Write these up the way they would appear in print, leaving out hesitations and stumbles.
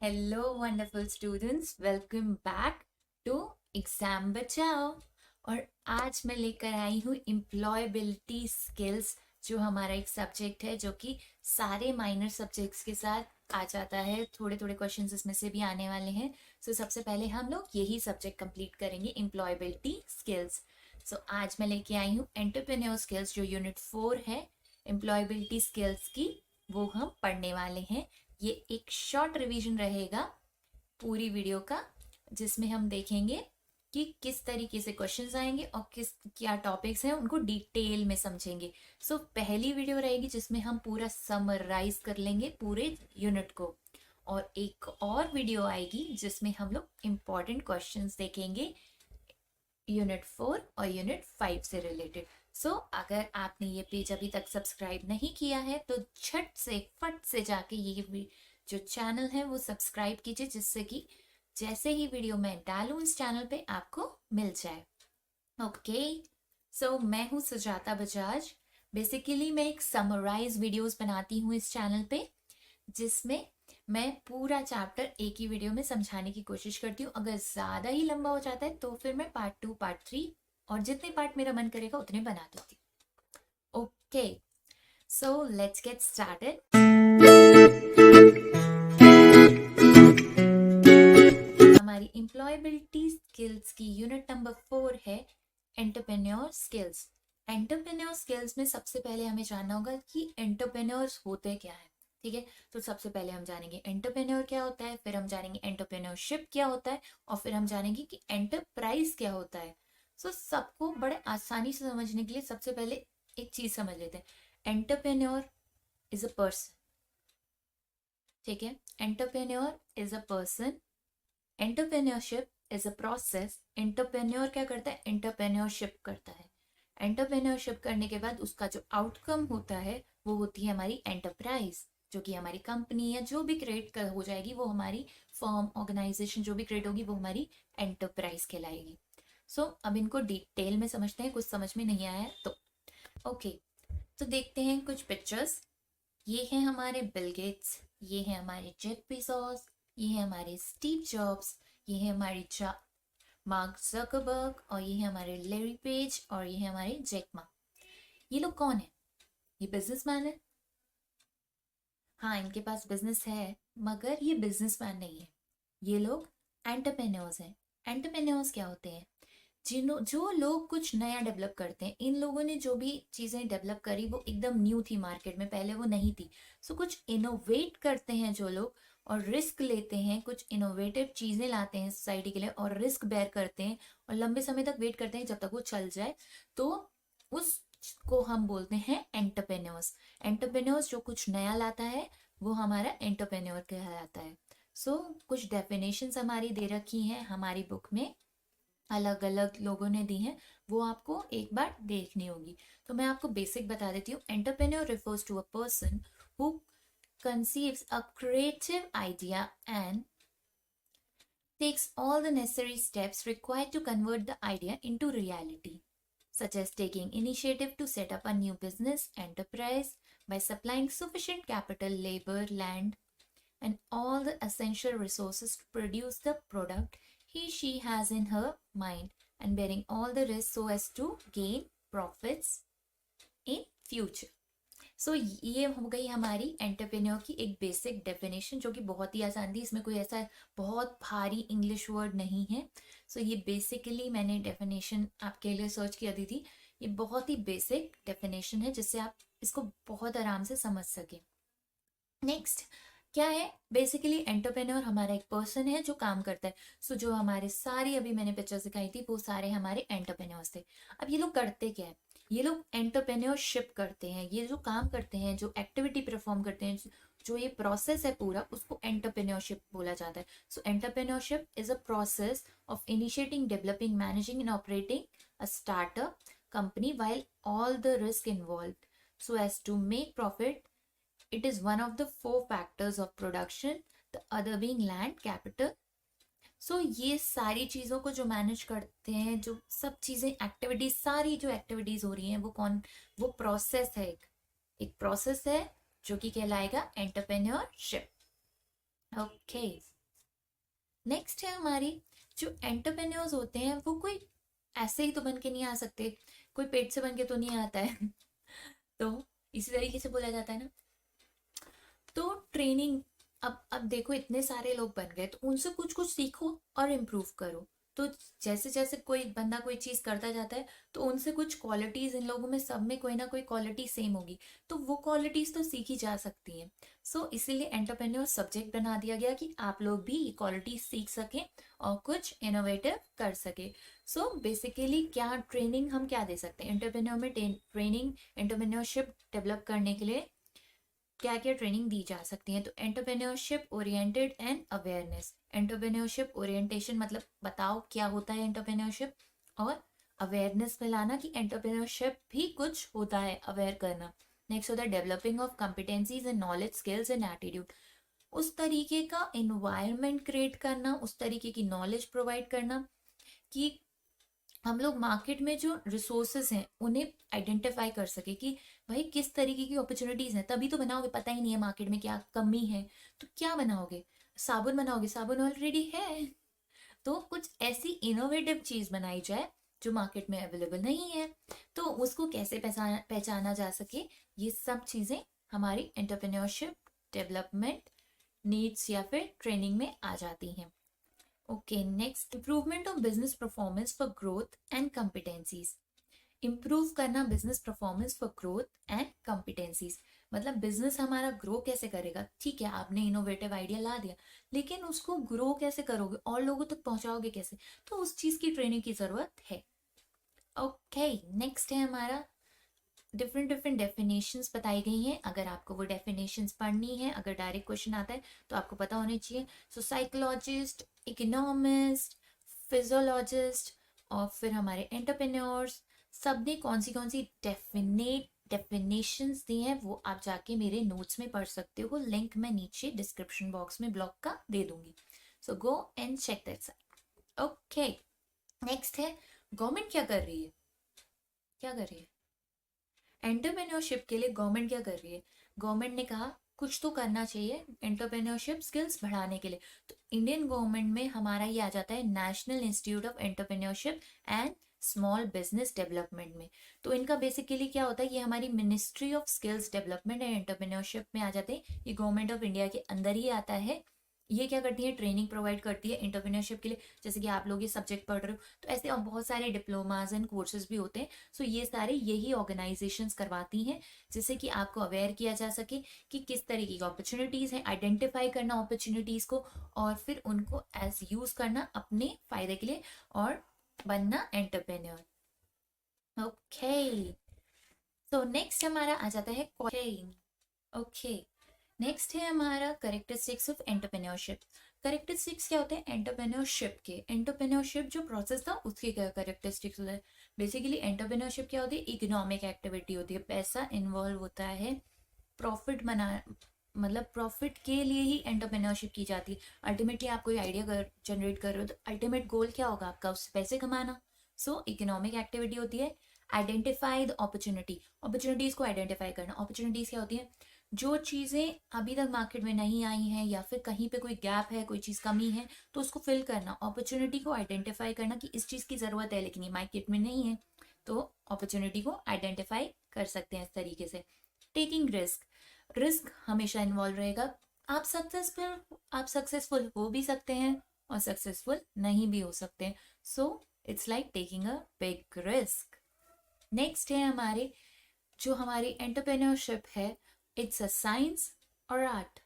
Hello wonderful students, welcome back to exam Bachao. और आज मैं लेकर आई हूँ एम्प्लॉयबिलिटी स्किल्स, जो हमारा एक सब्जेक्ट है जो कि सारे माइनर सब्जेक्ट्स के साथ आ जाता है। थोड़े थोड़े क्वेश्चंस इसमें से भी आने वाले हैं। सबसे पहले हम लोग यही सब्जेक्ट कंप्लीट करेंगे, एम्प्लॉयबिलिटी स्किल्स। आज मैं लेके आई हूँ एंटरप्रेन्योर स्किल्स, जो यूनिट 4 है एम्प्लॉयबिलिटी स्किल्स की, वो हम पढ़ने वाले हैं। ये एक शॉर्ट रिवीजन रहेगा पूरी वीडियो का, जिसमें हम देखेंगे कि किस तरीके से क्वेश्चंस आएंगे और किस क्या टॉपिक्स हैं उनको डिटेल में समझेंगे। पहली वीडियो रहेगी जिसमें हम पूरा समराइज कर लेंगे पूरे यूनिट को, और एक और वीडियो आएगी जिसमें हम लोग इम्पॉर्टेंट क्वेश्चंस देखेंगे यूनिट 4 और यूनिट 5 से रिलेटेड। अगर आपने ये पेज अभी तक सब्सक्राइब नहीं किया है तो झट से फट से जाके ये जो चैनल है वो सब्सक्राइब कीजिए, जिससे कि जैसे ही वीडियो मैं डालूं इस चैनल पे आपको मिल जाए। ओके, मैं हूँ सुजाता बजाज। बेसिकली मैं एक समराइज वीडियोस बनाती हूँ इस चैनल पे, जिसमें मैं पूरा चैप्टर एक ही वीडियो में समझाने की कोशिश करती हूँ। अगर ज्यादा ही लंबा हो जाता है तो फिर मैं पार्ट 2, पार्ट 3 और जितने पार्ट मेरा मन करेगा उतने बना देती हूँ। Okay, let's get started. हमारी एम्प्लॉयबिलिटी स्किल्स की यूनिट नंबर 4 है एंटरप्रेन्योर स्किल्स। एंटरप्रेन्योर स्किल्स में सबसे पहले हमें जानना होगा कि एंटरप्रेन्योर्स होते क्या है। ठीक है, सबसे पहले हम जानेंगे एंटरप्रेन्योर क्या होता है, फिर हम जानेंगे एंटरप्रेन्योरशिप क्या होता है, और फिर हम जानेंगे कि एंटरप्राइज क्या होता है। सबको बड़े आसानी से समझने के लिए सबसे पहले एक चीज समझ लेते हैं। Entrepreneur is a person. ठीक है, entrepreneur is a person, entrepreneurship is a process. Entrepreneur क्या करता है, एंटरप्रेन्योरशिप करता है। एंटरप्रेन्योरशिप करने के बाद उसका जो आउटकम होता है वो होती है हमारी एंटरप्राइज, जो कि हमारी कंपनी या जो भी क्रिएट हो जाएगी, वो हमारी फर्म, ऑर्गेनाइजेशन जो भी क्रिएट होगी वो हमारी एंटरप्राइज कहलाएगी। अब इनको डिटेल में समझते हैं, कुछ समझ में नहीं आया तो ओके। देखते हैं कुछ पिक्चर्स। ये हैं हमारे बिल गेट्स, ये हैं हमारे जेफ बेजोस, ये हैं हमारे स्टीव जॉब्स, ये है हमारी मार्क जकरबर्ग, और ये है हमारे लेरी पेज, और ये है हमारे जैक मा। ये लोग कौन है? ये बिजनेसमैन है। हाँ, इनके पास बिजनेस है, मगर ये बिजनेसमैन नहीं है। ये लोग एंटरप्रेन्योर्स हैं। एंटरप्रेन्योर्स क्या होते हैं? जो लोग कुछ नया डेवलप करते हैं। इन लोगों ने जो भी चीजें डेवलप करी वो एकदम न्यू थी मार्केट में, पहले वो नहीं थी। कुछ इनोवेट करते हैं जो लोग, और रिस्क लेते हैं, कुछ इनोवेटिव चीजें लाते हैं सोसाइटी के लिए, और रिस्क बेयर करते हैं, और लंबे समय तक वेट करते हैं जब तक वो चल जाए, तो उसको हम बोलते हैं एंटरप्रेन्योर्स। एंटरप्रेन्योर्स जो कुछ नया लाता है वो हमारा एंटरप्रेन्योर कहलाता है। कुछ डेफिनेशंस हमारी दे रखी हैं हमारी बुक में, अलग अलग लोगों ने दी हैं, वो आपको एक बार देखनी होगी। मैं आपको बेसिक बता देती हूँ। Entrepreneur refers to a person who conceives a creative idea and takes all the necessary steps required to convert the idea into reality, such as taking initiative to set up a new business enterprise by supplying sufficient capital, labor, land, and all the essential resources to produce the product she has in her mind, and bearing all the risks so as to gain profits in future. ये हो गई हमारी entrepreneur की एक basic definition, जो कि बहुत ही आसान थी। इसमें कोई ऐसा बहुत भारी इंग्लिश वर्ड नहीं है। ये बेसिकली मैंने डेफिनेशन आपके लिए सर्च किया दी थी। ये बहुत ही बेसिक डेफिनेशन है जिससे आप इसको बहुत आराम से समझ सके। नेक्स्ट क्या है? बेसिकली एंटरप्रेन्योर हमारा एक पर्सन है जो काम करता है। जो हमारे सारी अभी मैंने पिक्चर्स दिखाई थी वो सारे हमारे एंटरप्रेन्योर्स थे। अब ये लोग करते क्या है? ये लोग एंटरप्रेन्योरशिप करते हैं। ये जो काम करते हैं, जो एक्टिविटी परफॉर्म करते हैं, जो ये प्रोसेस है पूरा, उसको एंटरप्रेन्योरशिप बोला जाता है। Entrepreneurship is a process of initiating, developing, managing and operating a startup company while all the risk involved so as to make profit. It is one of the 4 factors of production, the other being land capital. ये सारी चीजों को जो manage करते हैं, जो सब चीजें, एक्टिविटीज, सारी जो एक्टिविटीज हो रही हैं वो प्रोसेस है। एक प्रोसेस है जो कि कहलाएगा एंटरप्रेन्योरशिप। ओके, नेक्स्ट है हमारी, जो एंटरप्रेन्योर्स होते हैं वो कोई ऐसे ही तो बन के नहीं आ सकते, कोई पेट से बन के तो नहीं आता है तो इसी तरीके से बोला जाता है ना। तो ट्रेनिंग, अब देखो इतने सारे लोग बन गए तो उनसे कुछ कुछ सीखो और इम्प्रूव करो। तो जैसे जैसे कोई बंदा कोई चीज करता जाता है तो उनसे कुछ क्वालिटीज, इन लोगों में सब में कोई ना कोई क्वालिटी सेम होगी, तो वो क्वालिटीज तो सीखी जा सकती हैं। सो इसीलिए एंटरप्रेन्योर सब्जेक्ट बना दिया गया कि आप लोग भी ये क्वालिटीज सीख सकें और कुछ इनोवेटिव कर सके। सो बेसिकली क्या ट्रेनिंग हम क्या दे सकते हैं एंटरप्रेन्योर में, ट्रेनिंग एंटरप्रेन्योरशिप डेवलप करने के लिए क्या क्या ट्रेनिंग दी जा सकती है। तो entrepreneurship oriented and awareness, entrepreneurship orientation मतलब बताओ क्या होता है एंटरप्रेन्योरशिप, और अवेयरनेस फैलाना कि एंटरप्रेन्योरशिप भी कुछ होता है, अवेयर करना। नेक्स्ट होता है developing of competencies and knowledge, skills and attitude, उस तरीके का एनवायरनमेंट क्रिएट करना, उस तरीके की नॉलेज प्रोवाइड करना कि हम लोग मार्केट में जो रिसोर्सेज हैं उन्हें आइडेंटिफाई कर सके कि भाई किस तरीके की अपॉर्चुनिटीज हैं। तभी तो बनाओगे, पता ही नहीं है मार्केट में क्या कमी है तो क्या बनाओगे, साबुन बनाओगे, साबुन ऑलरेडी है। तो कुछ ऐसी इनोवेटिव चीज बनाई जाए जो मार्केट में अवेलेबल नहीं है, तो उसको कैसे पहचाना पहचाना जा सके, ये सब चीजें हमारी एंटरप्रेन्योरशिप डेवलपमेंट नीड्स या फिर ट्रेनिंग में आ जाती हैं। Okay, next, improvement of business performance for growth and competencies, improve करना business performance for growth and competencies, मतलब बिजनेस हमारा ग्रो कैसे करेगा। ठीक है, आपने इनोवेटिव आइडिया ला दिया, लेकिन उसको ग्रो कैसे करोगे और लोगों तक पहुंचाओगे कैसे, तो उस चीज की ट्रेनिंग की जरूरत है। ओके, नेक्स्ट है हमारा, डिफरेंट डिफरेंट डेफिनेशंस बताई गई हैं। अगर आपको वो डेफिनेशंस पढ़नी है, अगर डायरेक्ट क्वेश्चन आता है तो आपको पता होनी चाहिए। सो साइकोलॉजिस्ट, इकोनॉमिस्ट, फिजियोलॉजिस्ट और फिर हमारे एंटरप्रेन्योर्स, सब ने कौन सी डेफिनेशंस दी हैं वो आप जाके मेरे नोट्स में पढ़ सकते हो। लिंक मैं नीचे डिस्क्रिप्शन बॉक्स में ब्लॉग का दे दूंगी, so go and check that site. Okay, next है गवर्नमेंट क्या कर रही है, क्या कर रही है एंटरप्रेन्योरशिप के लिए। गवर्नमेंट क्या कर रही है, गवर्नमेंट ने कहा कुछ तो करना चाहिए एंटरप्रेन्योरशिप स्किल्स बढ़ाने के लिए। तो इंडियन गवर्नमेंट में हमारा ये आ जाता है national institute of entrepreneurship and small business development में। तो इनका बेसिकली क्या होता है, ये हमारी ministry of skills development and entrepreneurship में आ जाते हैं। ये गवर्नमेंट ऑफ इंडिया के अंदर ही आता है। ये क्या करती है, ट्रेनिंग प्रोवाइड करती है एंटरप्रेन्योरशिप के लिए। जैसे कि आप लोग ये सब्जेक्ट पढ़ रहे हो तो ऐसे और बहुत सारे डिप्लोमाज एंड कोर्सेज भी होते हैं। सो ये सारे यही ऑर्गेनाइजेशंस करवाती हैं, जिससे कि आपको अवेयर किया जा सके कि किस तरीके की अपॉर्चुनिटीज हैं, आइडेंटिफाई करना अपॉर्चुनिटीज को और फिर उनको एज यूज करना अपने फायदे के लिए और बनना एंटरप्रेन्योर। ओके, तो नेक्स्ट हमारा आ जाता है ओके, नेक्स्ट है हमारा करेक्टरिस्टिक्स ऑफ एंटरप्रेन्योरशिप। करेक्टरिस्टिक्स क्या होते हैं एंटरप्रेन्योरशिप के, एंटरप्रेन्योरशिप जो प्रोसेस था उसके क्या करेक्टरिस्टिक्स होता है। बेसिकली एंटरप्रेन्योरशिप क्या होती है, इकोनॉमिक एक्टिविटी होती है, पैसा इन्वॉल्व होता है, प्रॉफिट बना, मतलब प्रॉफिट के लिए ही एंटरप्रेन्योरशिप की जाती है। अल्टीमेटली आप कोई आइडिया जनरेट कर रहे हो तो अल्टीमेट गोल क्या होगा आपका, उससे पैसे कमाना। सो इकोनॉमिक एक्टिविटी होती है। आइडेंटिफाई द अपॉर्चुनिटी, अपॉर्चुनिटीज को आइडेंटिफाई करना। अपॉर्चुनिटीज क्या होती है, जो चीज़ें अभी तक मार्केट में नहीं आई हैं या फिर कहीं पे कोई गैप है, कोई चीज़ कमी है तो उसको फिल करना। अपॉर्चुनिटी को आइडेंटिफाई करना कि इस चीज़ की ज़रूरत है लेकिन ये मार्केट में नहीं है, तो अपॉर्चुनिटी को आइडेंटिफाई कर सकते हैं इस तरीके से। टेकिंग रिस्क, रिस्क हमेशा इन्वॉल्व रहेगा। आप सक्सेसफुल हो भी सकते हैं और सक्सेसफुल नहीं भी हो सकते हैं। So it's like taking a big risk. Next है हमारे, जो हमारी एंटरप्रेन्योरशिप है, इट्स अ साइंस और आर्ट।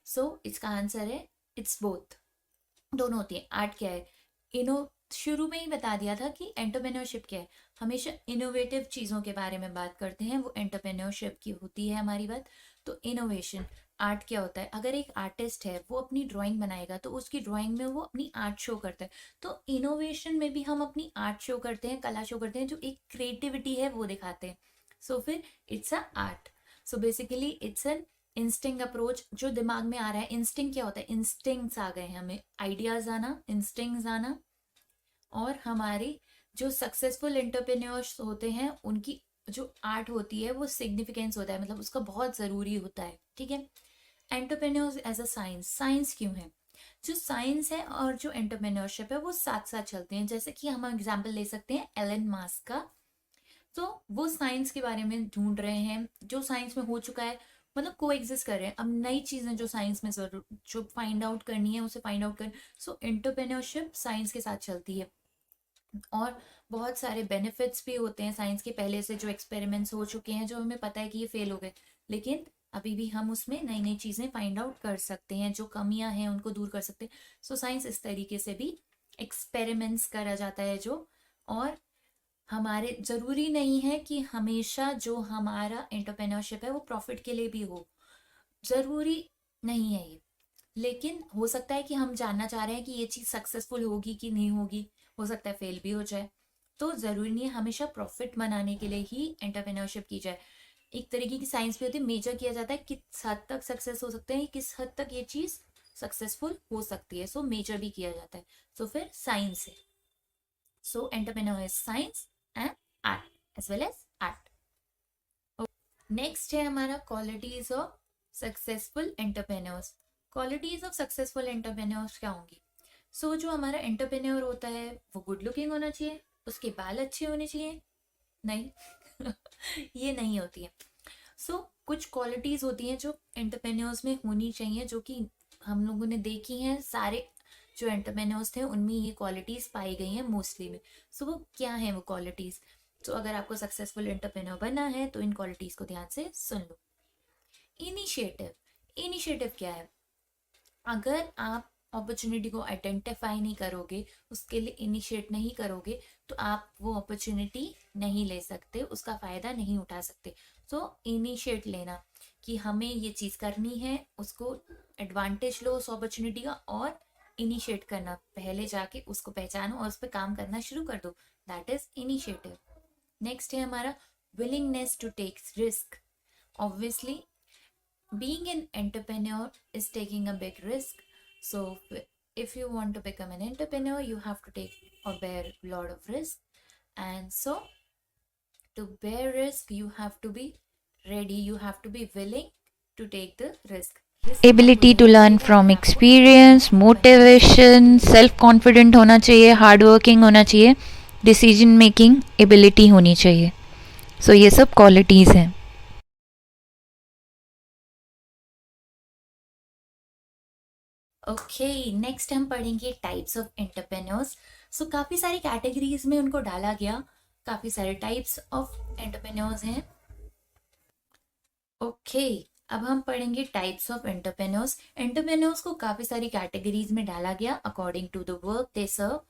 सो इसका आंसर है इट्स बोथ, दोनों होती है। आर्ट क्या है, इनो शुरू में ही बता दिया था कि एंटरप्रेन्योरशिप क्या है, हमेशा इनोवेटिव चीज़ों के बारे में बात करते हैं, वो एंटरप्रेन्योरशिप की होती है हमारी बात। तो इनोवेशन, आर्ट क्या होता है, अगर एक आर्टिस्ट है वो अपनी ड्राइंग बनाएगा तो उसकी ड्राइंग में वो अपनी आर्ट शो करता है। तो इनोवेशन में भी हम अपनी आर्ट शो करते हैं, कला शो करते हैं, जो एक क्रिएटिविटी है वो दिखाते हैं। सो फिर it's a art. So basically it's an instinct approach, जो दिमाग में आ रहा है। इंस्टिंग क्या होता है, इंस्टिंग्स आ गए हमें, आइडियाज आना, इंस्टिंग्स आना। और हमारी जो सक्सेसफुल एंटरप्रेन्योर्स होते हैं उनकी जो आर्ट होती है वो सिग्निफिकेंस होता है, मतलब उसका बहुत ज़रूरी होता है, ठीक है। Entrepreneurs as a science, science क्यों है? जो साइंस है और जो एंटरप्रेन्योरशिप है वो साथ साथ चलते हैं। जैसे कि हम एग्जांपल ले सकते हैं एलन मास्क का। तो वो साइंस के बारे में ढूंढ रहे हैं, जो साइंस में हो चुका है, मतलब को एग्जिस्ट कर रहे हैं। अब नई चीजें जो साइंस में जरूर जो फाइंड आउट करनी है उसे फाइंड आउट कर। सो एंटरप्रेन्योरशिप साइंस के साथ चलती है। और बहुत सारे बेनिफिट्स भी होते हैं साइंस के, पहले से जो एक्सपेरिमेंट्स हो चुके हैं जो हमें पता है कि ये फेल हो गए, लेकिन अभी भी हम उसमें नई नई चीजें फाइंड आउट कर सकते हैं, जो कमियां हैं उनको दूर कर सकते हैं। सो साइंस इस तरीके से भी एक्सपेरिमेंट्स करा जाता है जो। और हमारे जरूरी नहीं है कि हमेशा जो हमारा एंटरप्रेन्योरशिप है वो प्रॉफिट के लिए भी हो, जरूरी नहीं है ये। लेकिन हो सकता है कि हम जानना चाह रहे हैं कि ये चीज सक्सेसफुल होगी कि नहीं होगी, हो सकता है फेल भी हो जाए। तो जरूरी नहीं है हमेशा प्रॉफिट बनाने के लिए ही एंटरप्रेन्योरशिप की जाए। एक तरीके की साइंस भी होती है, मेजर किया जाता है किस हद तक सक्सेस हो सकते हैं, किस हद तक ये चीज सक्सेसफुल हो सकती है। सो मेजर भी किया जाता है। सो फिर साइंस है। So entrepreneur is science and art as well as art. Next है हमारा qualities of successful entrepreneurs. Qualities of successful entrepreneurs क्या होंगी? सो जो हमारा एंटरप्रेन्योर होता है वो गुड लुकिंग होना चाहिए, उसके बाल अच्छे होने चाहिए, नहीं ये नहीं होती है। सो कुछ क्वालिटीज होती हैं जो एंटरप्रेन्योर्स में होनी चाहिए, जो कि हम लोगों ने देखी हैं, सारे जो एंटरप्रेन्योर्स थे उनमें ये क्वालिटीज पाई गई हैं मोस्टली में। सो वो क्या है वो क्वालिटीज? तो अगर आपको सक्सेसफुल एंटरप्रेन्योर बनना है तो इन क्वालिटीज को ध्यान से सुन लो। इनिशिएटिव। इनिशिएटिव क्या है? अगर आप अपॉर्चुनिटी को आइडेंटिफाई नहीं करोगे, उसके लिए इनिशिएट नहीं करोगे, तो आप वो अपॉर्चुनिटी नहीं ले सकते, उसका फायदा नहीं उठा सकते। तो इनिशिएट लेना कि हमें ये चीज करनी है, उसको एडवांटेज लो उस अपॉर्चुनिटी का, और इनिशिएट करना, पहले जाके उसको पहचानो और उस पर काम करना शुरू कर दो, दैट इज इनिशिएटिव। नेक्स्ट है हमारा willingness to take risk. Obviously being an entrepreneur is taking a big risk. So if you want to become an entrepreneur, you have to take or bear a lot of risk. And so to bear risk, you have to be ready, you have to be willing to take the risk. Ability to learn from experience, motivation, self confident होना चाहिए, hard working होना चाहिए, decision making ability होनी चाहिए। सो ये सब qualities हैं। Okay, next हम पढ़ेंगे टाइप्स ऑफ एंटरप्रेन्योर्स। सो काफी सारी कैटेगरीज में उनको डाला गया, काफी सारे टाइप्स ऑफ एंटरप्रेन्योर्स हैं। ओके, अब हम पढ़ेंगे टाइप्स ऑफ एंटरप्रेन्योर्स। एंटरप्रेन्योर्स को काफी सारी कैटेगरीज में डाला गया अकॉर्डिंग टू द वर्क दे सर्व।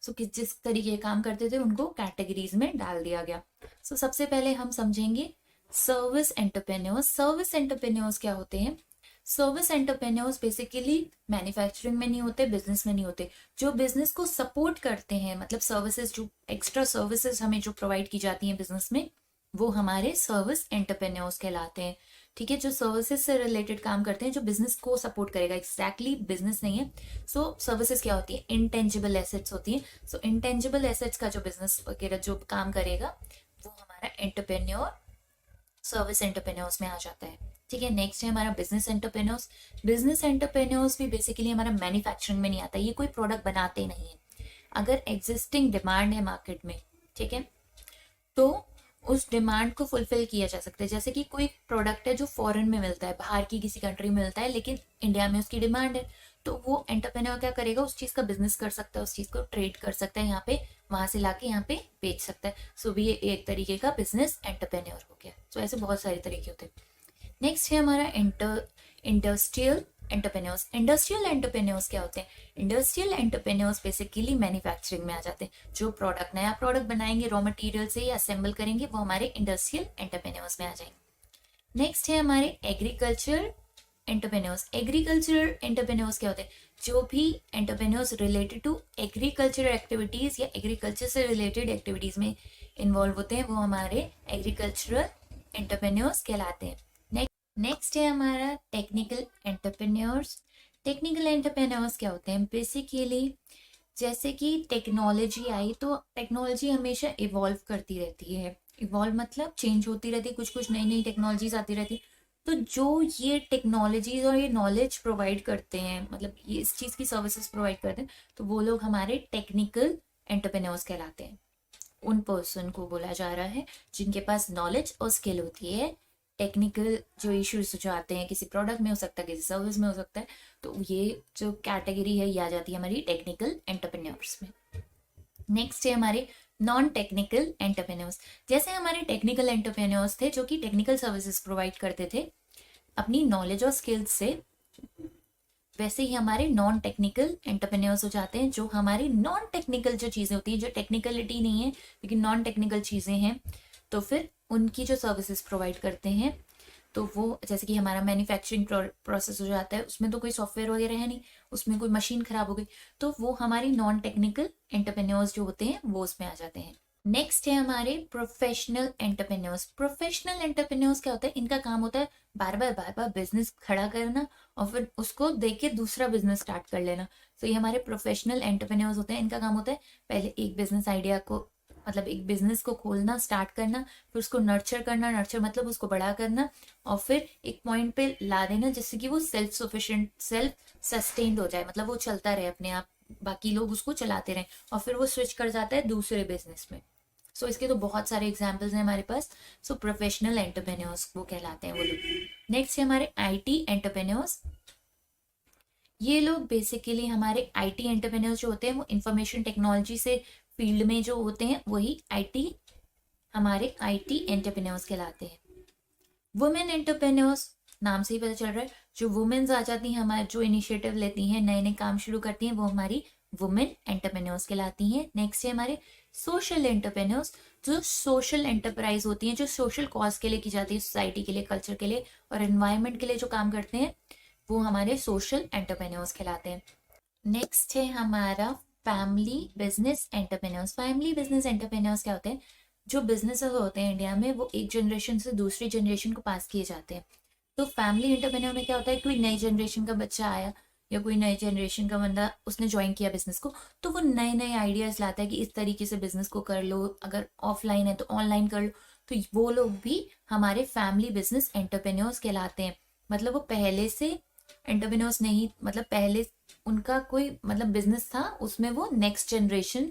सो किस जिस तरीके काम करते थे उनको कैटेगरीज में डाल दिया गया। सो सबसे पहले हम समझेंगे सर्विस एंटरप्रेन्योर्स। सर्विस एंटरप्रेन्योर्स क्या होते हैं? सर्विस एंटरप्रेन्योर्स बेसिकली मैन्युफैक्चरिंग में नहीं होते, बिजनेस में नहीं होते, जो बिजनेस को सपोर्ट करते हैं, मतलब सर्विसेज, जो एक्स्ट्रा सर्विसेज हमें जो प्रोवाइड की जाती हैं बिजनेस में, वो हमारे सर्विस एंटरप्रेन्योर्स कहलाते हैं। ठीक है, जो सर्विसेज से रिलेटेड काम करते हैं, जो बिजनेस को सपोर्ट करेगा, एग्जैक्टली बिजनेस नहीं है। सो सर्विसेज क्या होती है? इंटेंजिबल एसेट्स होती है। सो इंटेंजिबल एसेट्स का जो बिजनेस वगैरह जो काम करेगा वो हमारा एंटरप्रेन्योर सर्विस एंटरप्रेन्योर्स में आ जाता है। ठीक है, नेक्स्ट है हमारा बिजनेस एंटरप्रेन्योर्स। बिजनेस एंटरप्रेन्योर्स भी बेसिकली हमारा मैन्युफैक्चरिंग में नहीं आता, ये कोई प्रोडक्ट बनाते नहीं है। अगर एग्जिस्टिंग डिमांड है मार्केट में, ठीक है, तो उस डिमांड को फुलफिल किया जा सकता है। जैसे कि कोई प्रोडक्ट है जो फॉरेन में मिलता है, बाहर की किसी कंट्री में मिलता है, लेकिन इंडिया में उसकी डिमांड है, तो वो एंटरप्रेन्योर क्या करेगा? उस चीज का बिजनेस कर सकता है, उस चीज को ट्रेड कर सकता है, यहाँ पे वहां से लाके यहाँ पे बेच सकता है। सो भी ये एक तरीके का बिजनेस एंटरप्रेन्योर हो गया। सो ऐसे बहुत सारे तरीके होते हैं। नेक्स्ट है हमारा इंडस्ट्रियल एंटरप्रेन्योर्स। इंडस्ट्रियल एंटरप्रेन्योर्स क्या होते हैं? इंडस्ट्रियल एंटरप्रेन्योर्स बेसिकली मैन्युफैक्चरिंग में आ जाते हैं। जो प्रोडक्ट, नया प्रोडक्ट बनाएंगे रॉ मटेरियल से या असेंबल करेंगे, वो हमारे इंडस्ट्रियल एंटरप्रेन्योर्स में आ जाएंगे। नेक्स्ट है हमारे एग्रीकल्चर एंटरप्रेन्योर्स। एग्रीकल्चर एंटरप्रेन्योर्स क्या होते हैं? जो भी entrepreneurs related to agriculture activities या एग्रीकल्चर से रिलेटेड एक्टिविटीज में इन्वॉल्व होते हैं, वो हमारे एग्रीकल्चरल एंटरप्रेन्योर्स कहलाते हैं। नेक्स्ट है हमारा टेक्निकल एंटरप्रेन्योर्स। टेक्निकल एंटरप्रेन्योर्स क्या होते हैं? बेसिकली जैसे कि टेक्नोलॉजी आई, तो टेक्नोलॉजी हमेशा इवॉल्व करती रहती है। इवॉल्व मतलब चेंज होती रहती है, कुछ कुछ नई नई टेक्नोलॉजीज आती रहती है। तो जो ये टेक्नोलॉजीज और ये नॉलेज प्रोवाइड करते हैं, मतलब ये इस चीज़ की सर्विसेज प्रोवाइड करते हैं, तो वो लोग हमारे टेक्निकल एंटरप्रेन्योर्स कहलाते हैं। उन पर्सन को बोला जा रहा है जिनके पास नॉलेज और स्किल होती है। टेक्निकल जो इश्यूज जो आते हैं किसी प्रोडक्ट में हो सकता है, किसी सर्विस में हो सकता है, तो ये जो कैटेगरी है ये आ जाती है हमारी टेक्निकल एंटरप्रेन्योर्स में। नेक्स्ट है हमारे नॉन टेक्निकल एंटरप्रेन्योर्स। जैसे हमारे टेक्निकल एंटरप्रेन्योर्स थे जो कि टेक्निकल सर्विसेज प्रोवाइड करते थे अपनी नॉलेज और स्किल्स से, वैसे ही हमारे नॉन टेक्निकल एंटरप्रेन्योर्स हो जाते हैं जो हमारी नॉन टेक्निकल जो चीज़ें होती हैं, जो टेक्निकलिटी नहीं है लेकिन नॉन टेक्निकल चीज़ें हैं, तो फिर उनकी जो सर्विसेज प्रोवाइड करते हैं, तो वो जैसे कि हमारा मैन्युफैक्चरिंग प्रोसेस हो जाता है, उसमें तो कोई सॉफ्टवेयर वगैरह है नहीं, उसमें कोई मशीन खराब हो गई, तो वो हमारी नॉन टेक्निकल एंटरप्रेन्योर्स जो होते हैं वो उसमें आ जाते हैं। नेक्स्ट है हमारे प्रोफेशनल एंटरप्रेन्योर्स। प्रोफेशनल एंटरप्रेन्योर्स क्या होता है, इनका काम होता है बार बार बिजनेस खड़ा करना और फिर उसको देख के दूसरा बिजनेस स्टार्ट कर लेना। तो ये हमारे प्रोफेशनल एंटरप्रेन्योर्स होते हैं। इनका काम होता है पहले एक बिजनेस आइडिया को, मतलब एक बिजनेस को खोलना, स्टार्ट करना, फिर उसको नर्चर करना, नर्चर मतलब उसको बड़ा करना, और फिर एक पॉइंट पे ला देना जिससे कि वो सेल्फ सफिशिएंट, सेल्फ सस्टेन्ड हो जाए, मतलब वो चलता रहे अपने आप, बाकी लोग उसको चलाते रहें, और फिर वो स्विच कर जाता है दूसरे बिजनेस में। सो इसके तो बहुत सारे एग्जाम्पल्स हैं हमारे पास। सो प्रोफेशनल एंटरप्रेन्योर्स वो कहलाते हैं वो लोग। नेक्स्ट है हमारे आईटी एंटरप्रेन्योर्स। ये लोग बेसिकली हमारे आईटी एंटरप्रेन्योर्स जो होते हैं वो इंफॉर्मेशन टेक्नोलॉजी से फील्ड में जो होते हैं वही आईटी, हमारे आईटी एंटरप्रेन्योर्स कहलाते हैं। वुमेन एंटरप्रेन्योर्स, नाम से ही पता चल रहा है, जो वुमेन्स आ जाती हैं हमारे, जो इनिशिएटिव लेती हैं, नए नए काम शुरू करती हैं, वो हमारी वुमेन एंटरप्रेन्योर्स कहलाती हैं। नेक्स्ट है हमारे सोशल एंटरप्रेन्योर्स, जो सोशल एंटरप्राइज होती हैं, जो सोशल कॉज के लिए की जाती है, सोसाइटी के लिए, कल्चर के लिए और एनवायरनमेंट के लिए जो काम करते हैं, वो हमारे सोशल एंटरप्रेन्योर्स कहलाते हैं। नेक्स्ट है हमारा family business entrepreneurs. Family business entrepreneurs क्या होते हैं, जो बिजनेसेस होते हैं इंडिया में वो एक जनरेशन से दूसरी जनरेशन को पास किए जाते हैं। तो फैमिली एंटरप्रेन्योर में क्या होता है, कोई नई जनरेशन का बच्चा आया या कोई नई जनरेशन का बंदा, उसने ज्वाइन किया बिजनेस को, तो वो नए नए आइडियाज लाता है कि इस तरीके से बिजनेस को कर लो, अगर ऑफलाइन है तो ऑनलाइन कर लो। तो वो लोग भी हमारे फैमिली बिजनेस एंटरप्रेन्योर्स कहलाते हैं। मतलब वो पहले से एंटरप्रेन्योर्स नहीं, मतलब पहले उनका कोई मतलब बिजनेस था, उसमें वो नेक्स्ट जनरेशन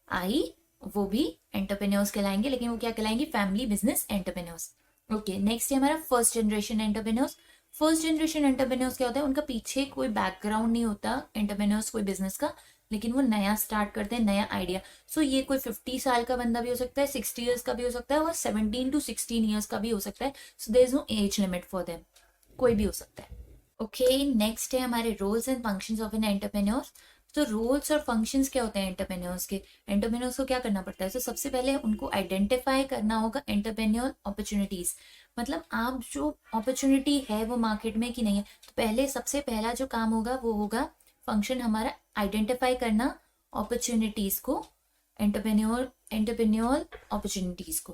आई, वो भी एंटरप्रेन्योर्स कहलाएंगे, लेकिन वो क्या कहलाएंगे, family business entrepreneurs. Okay, next है हमारा first generation entrepreneurs. First generation entrepreneurs क्या होता है, उनका पीछे कोई बैकग्राउंड नहीं होता एंटरप्रेन्योर्स कोई बिजनेस का, लेकिन वो नया स्टार्ट करते हैं, नया आइडिया। सो ये कोई 50 साल का बंदा भी हो सकता है, 60 ईयर्स का भी हो सकता है, और 17 to 16 ईयर्स का भी हो सकता है। So there is no age limit for them, कोई भी हो सकता है। ओके, नेक्स्ट है हमारे roles and functions of an entrepreneur. तो रोल्स और फंक्शंस क्या होते हैं एंटरप्रेन्योर्स के, एंटरप्रेन्योर्स को क्या करना पड़ता है, तो सबसे पहले उनको आइडेंटिफाई करना होगा एंटरप्रेन्योर अपॉर्चुनिटीज, मतलब आप जो अपॉर्चुनिटी है वो मार्केट में कि नहीं है, तो पहले सबसे पहला जो काम होगा वो होगा फंक्शन हमारा आइडेंटिफाई करना अपॉर्चुनिटीज को, एंटरप्रेन्योर अपॉर्चुनिटीज को,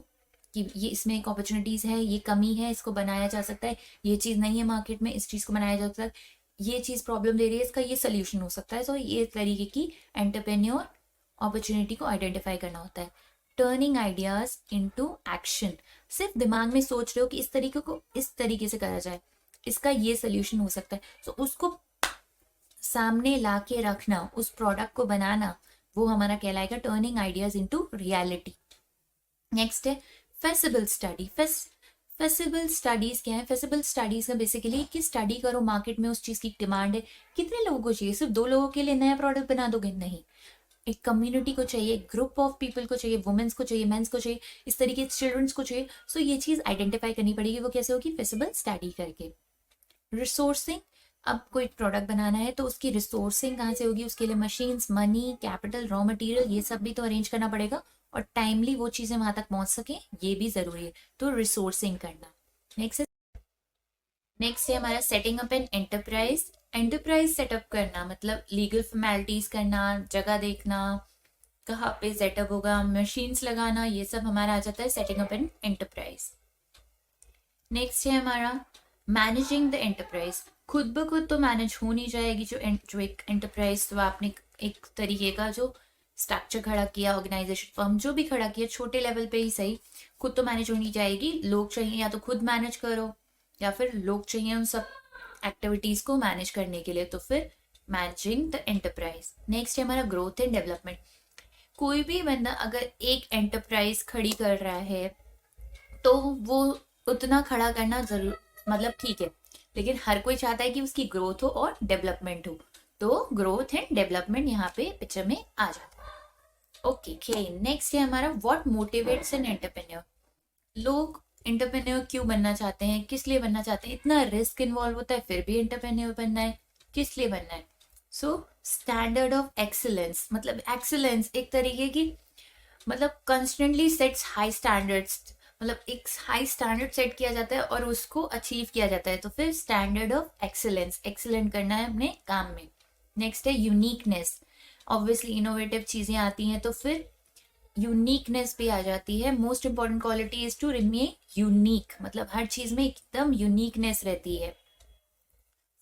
कि ये इसमें एक अपॉर्चुनिटीज है, ये कमी है, इसको बनाया जा सकता है, ये चीज़ नहीं है मार्केट में, इस चीज़ को बनाया जा सकता है, ये चीज़ प्रॉब्लम दे रही है, इसका ये सोल्यूशन हो सकता है। सो ये तरीके की एंटरप्रेन्योर अपॉर्चुनिटी को आइडेंटिफाई करना होता है। टर्निंग आइडियाज इनटू एक्शन, सिर्फ दिमाग में सोच रहे हो कि इस तरीके को इस तरीके से करा जाए, इसका ये सोल्यूशन हो सकता है, तो उसको सामने ला के रखना, उस प्रोडक्ट को बनाना, वो हमारा कहलाएगा turning ideas into reality. Next है फेसिबल स्टडी। फेसिबल स्टडीज क्या है, फेसिबल स्टडीज का बेसिकली कि स्टडी करो मार्केट में उस चीज की डिमांड है, कितने लोगों को चाहिए, सिर्फ 2 लोगों के लिए नया प्रोडक्ट बना दोगे, नहीं, एक कम्युनिटी को चाहिए, ग्रुप ऑफ पीपल को चाहिए, वुमेन्स को चाहिए, मेंस को चाहिए, इस तरीके चिल्ड्रंस को चाहिए। सो ये चीज आइडेंटिफाई करनी पड़ेगी, वो कैसे होगी, फेसिबल स्टडी करके। रिसोर्सिंग, अब कोई प्रोडक्ट बनाना है तो उसकी रिसोर्सिंग कहाँ से होगी, उसके लिए machines, money, capital, raw material, ये सब भी तो अरेंज करना पड़ेगा, और टाइमली वो चीज़ें वहां तक पहुंच सके, ये भी ज़रूरी है, तो रिसोर्सिंग करना। नेक्स्ट है हमारा setting up an enterprise. Enterprise setup करना मतलब लीगल फॉर्मेलिटीज करना, जगह देखना, कहाँ पे सेटअप होगा, मशीन्स लगाना, ये सब हमारा आ जाता है setting up an enterprise. Next है हमारा मैनेजिंग द एंटरप्राइज। खुद ब खुद तो मैनेज हो नहीं जाएगी जो एक एंटरप्राइज, तो आपने एक तरीके का जो स्ट्रक्चर खड़ा किया, ऑर्गेनाइजेशन फर्म जो भी खड़ा किया, छोटे लेवल पे ही सही, खुद तो मैनेज हो नहीं जाएगी, लोग चाहिए, या तो खुद मैनेज करो या फिर लोग चाहिए उन सब एक्टिविटीज को मैनेज करने के लिए, तो फिर मैनेजिंग द एंटरप्राइज। नेक्स्ट है हमारा ग्रोथ एंड डेवलपमेंट। कोई भी बंदा अगर एक एंटरप्राइज खड़ी कर रहा है तो वो उतना खड़ा करना जरूर मतलब ठीक है, लेकिन हर कोई चाहता है कि उसकी ग्रोथ हो और डेवलपमेंट हो, तो ग्रोथ एंड डेवलपमेंट यहाँ पे पिक्चर में आ जाता है। ओके, नेक्स्ट है हमारा व्हाट मोटिवेट्स एन एंटरप्रेन्योर। लोग एंटरप्रेन्योर क्यों बनना चाहते हैं, किस लिए बनना चाहते हैं? इतना रिस्क इन्वॉल्व होता है फिर भी एंटरप्रेन्योर बनना है, किस लिए बनना है? सो स्टैंडर्ड ऑफ एक्सीलेंस, मतलब एक्सीलेंस एक तरीके की, मतलब कंस्टेंटली सेट्स हाई स्टैंडर्ड्स, मतलब एक हाई स्टैंडर्ड सेट किया जाता है और उसको अचीव किया जाता है, तो फिर स्टैंडर्ड ऑफ एक्सीलेंस, एक्सीलेंट करना है अपने काम में। नेक्स्ट है यूनिकनेस। ऑब्वियसली इनोवेटिव चीजें आती हैं तो फिर यूनिकनेस भी आ जाती है। Most important quality is to remain unique, मतलब हर चीज में एकदम यूनिकनेस रहती है।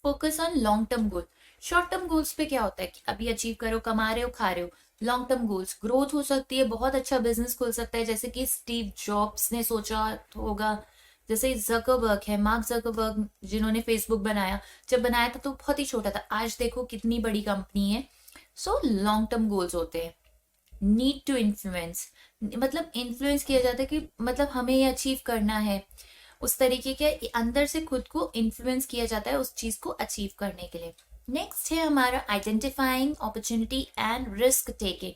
Focus on long term goal. Short term goals पे क्या होता है कि अभी अचीव करो, कमा रहे हो, खा रहे हो। लॉन्ग टर्म गोल्स, ग्रोथ हो सकती है, बहुत अच्छा बिजनेस खुल सकता है, जैसे कि स्टीव जॉब्स ने सोचा होगा, जैसे जकरबर्ग है, मार्क जकरबर्ग जिन्होंने फेसबुक बनाया, जब बनाया था तो बहुत ही छोटा था, आज देखो कितनी बड़ी कंपनी है। सो लॉन्ग टर्म गोल्स होते हैं। नीड टू इन्फ्लुएंस, मतलब इन्फ्लुएंस किया जाता है कि मतलब हमें ये अचीव करना है, उस तरीके के अंदर से खुद को इन्फ्लुएंस किया जाता है उस चीज को अचीव करने के लिए। नेक्स्ट है हमारा identifying opportunity and risk taking.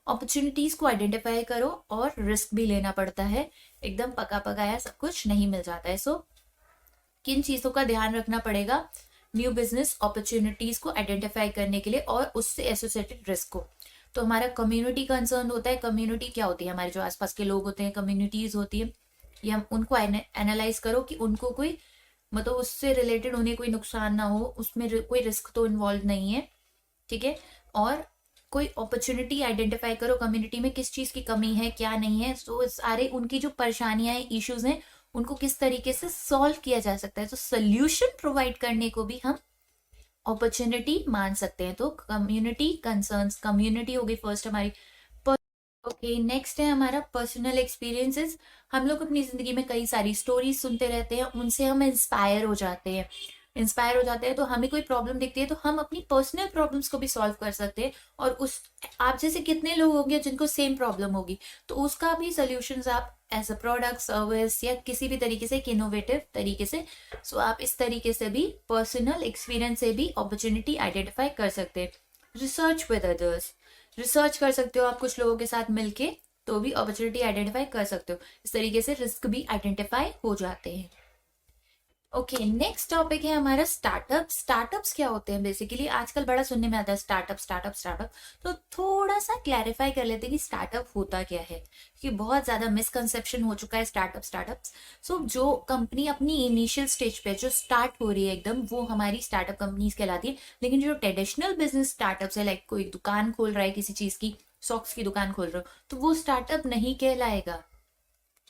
Opportunities को आइडेंटिफाई करो और रिस्क भी लेना पड़ता है, एकदम पका पकाया सब कुछ नहीं मिल जाता है। सो किन चीजों का ध्यान रखना पड़ेगा न्यू बिजनेस अपॉर्चुनिटीज को आइडेंटिफाई करने के लिए और उससे एसोसिएटेड रिस्क को? तो हमारा कम्युनिटी कंसर्न होता है। कम्युनिटी क्या होती है? हमारे जो आसपास के लोग होते हैं, कम्युनिटीज होती है, ये हम उनको एनालाइज करो कि उनको कोई मतलब उससे रिलेटेड उन्हें कोई नुकसान ना हो, उसमें कोई रिस्क तो इन्वॉल्व नहीं है, ठीक है। और कोई अपॉर्चुनिटी आइडेंटिफाई करो, कम्युनिटी में किस चीज की कमी है, क्या नहीं है, तो सारे उनकी जो परेशानियां हैं, इश्यूज हैं, उनको किस तरीके से सॉल्व किया जा सकता है, तो सोल्यूशन प्रोवाइड करने को भी हम अपॉर्चुनिटी मान सकते हैं। तो कम्युनिटी कंसर्न्स, कम्युनिटी होगी फर्स्ट हमारी। ओके, नेक्स्ट है हमारा पर्सनल एक्सपीरियंसेस। हम लोग अपनी जिंदगी में कई सारी स्टोरीज सुनते रहते हैं, उनसे हम इंस्पायर हो जाते हैं। इंस्पायर हो जाते हैं तो हमें कोई प्रॉब्लम दिखती है तो हम अपनी पर्सनल प्रॉब्लम्स को भी सॉल्व कर सकते हैं, और उस आप जैसे कितने लोग होंगे जिनको सेम प्रॉब्लम होगी, तो उसका भी सोल्यूशंस आप एज अ प्रोडक्ट, सर्विस या किसी भी तरीके से, एक इनोवेटिव तरीके से, सो आप इस तरीके से भी पर्सनल एक्सपीरियंस से भी अपॉर्चुनिटी आइडेंटिफाई कर सकते हैं। रिसर्च विद अदर्स, रिसर्च कर सकते हो आप कुछ लोगों के साथ मिलके, तो भी अपॉर्चुनिटी आइडेंटिफाई कर सकते हो। इस तरीके से रिस्क भी आइडेंटिफाई हो जाते हैं। ओके, नेक्स्ट टॉपिक है हमारा स्टार्टअप। स्टार्टअप्स क्या होते हैं? बेसिकली आजकल बड़ा सुनने में आता है स्टार्टअप स्टार्टअप स्टार्टअप, तो थोड़ा सा क्लैरिफाई कर लेते हैं कि स्टार्टअप होता क्या है, क्योंकि बहुत ज्यादा मिसकंसेप्शन हो चुका है स्टार्टअप स्टार्टअप्स। सो जो कंपनी अपनी इनिशियल स्टेज पे जो स्टार्ट हो रही है एकदम, वो हमारी स्टार्टअप कंपनीज कहलाती है। लेकिन जो ट्रेडिशनल बिजनेस स्टार्टअप्स है, लाइक कोई दुकान खोल रहा है किसी चीज की, सॉक्स की दुकान खोल रहे हो, तो वो स्टार्टअप नहीं कहलाएगा,